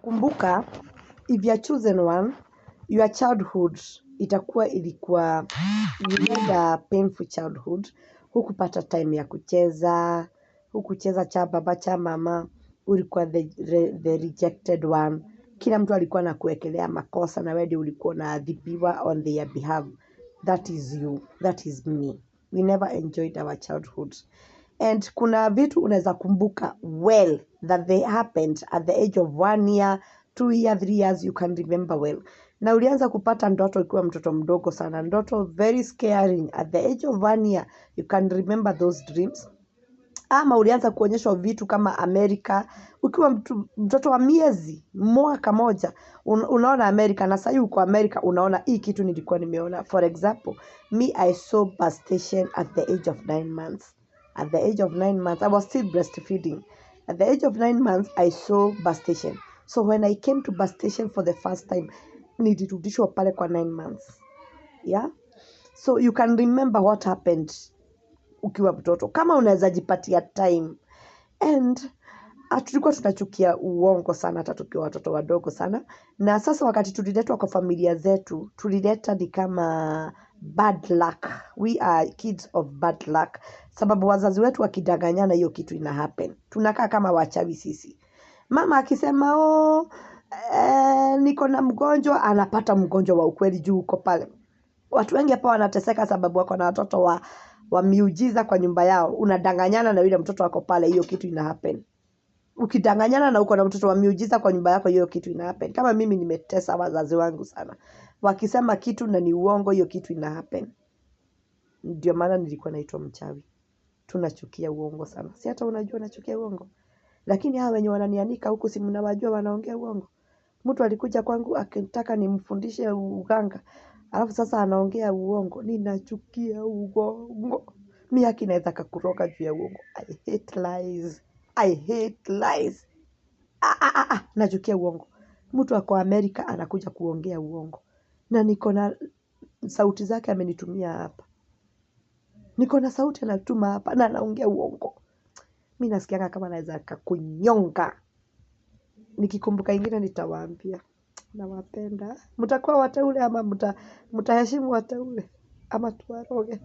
Kumbuka, if you are chosen one, your childhood ilikuwa you had a painful childhood. Hukupata time ya kucheza, hukucheza cha baba cha mama, ulikuwa the rejected one. Kila mtu alikuwa anakuwekelea makosa na wewe ulikuwa unaadhibiwa on their behalf. That is you, that is me. We never enjoyed our childhood. And kuna vitu unaweza kumbuka well that they happened at the age of 1 year, 2 years, 3 years, you can remember well. Na ulianza kupata ndoto ukiwa mtoto mdogo sana. Ndoto very scaring at the age of 1 year, you can remember those dreams. Ama ulianza kuonyeshwa vitu kama Amerika ukiwa mtoto wa miezi mwaka moja unaona Amerika, na sasa uko Amerika unaona hii kitu nilikuwa nimeona. For example, me I saw bus station at the age of 9 months. At the age of 9 months I was still breastfeeding. At the age of 9 months I saw bus station. So when I came to bus station for the first time, nilirudishwa pale kwa 9 months. Yeah, so you can remember what happened ukiwa mtoto kama unaweza jipatia time. And tulikuwa tunachukia uongo sana hata tukiwa watoto wadogo sana. Na sasa wakati tuliletwa kwa familia zetu, tulileta ni kama bad luck. We are kids of bad luck. Sababu wazazi wetu wakidanganyana hiyo kitu ina happen. Tunakaa kama wachawi sisi. Mama akisema niko na mgonjwa, anapata mgonjwa wa ukweli juu uko pale. Watu wengi hapa wanateseka sababu wako na watoto wa miujiza kwa nyumba yao. Unadanganyana na yule mtoto wako pale, hiyo kitu ina happen. Ukidanganyana na uko na mtoto wa miujiza kwa nyumba yako, hiyo kitu ina happen. Kama mimi nimetesa wazazi wangu sana. Wakisema kitu na ni uongo, hiyo kitu ina happen. Ndio maana nilikuwa naitwa mchawi. Tunachukia uongo sana. Si hata unajua nachukia uongo. Lakini hawa wenye wananianika huku si mnawajua wanaongea uongo. Mtu alikuja kwangu akitaka nimfundishe uganga. Alafu sasa anaongea uongo. Ninachukia uongo. Mimi haki naweza kukuroga juu ya uongo. I hate lies. I hate lies. Nachukia uongo. Mtu ako Amerika anakuja kuongea uongo. Na niko na sauti zake amenitumia hapa. Niko na sauti anatuma hapa na anaongea uongo. Mimi nasikianga kama naweza kukunyonga. Nikikumbuka ingine nitawaambia. Nawapenda. Mtakuwa wateule ama mtaheshimu wateule ama tuwaroge.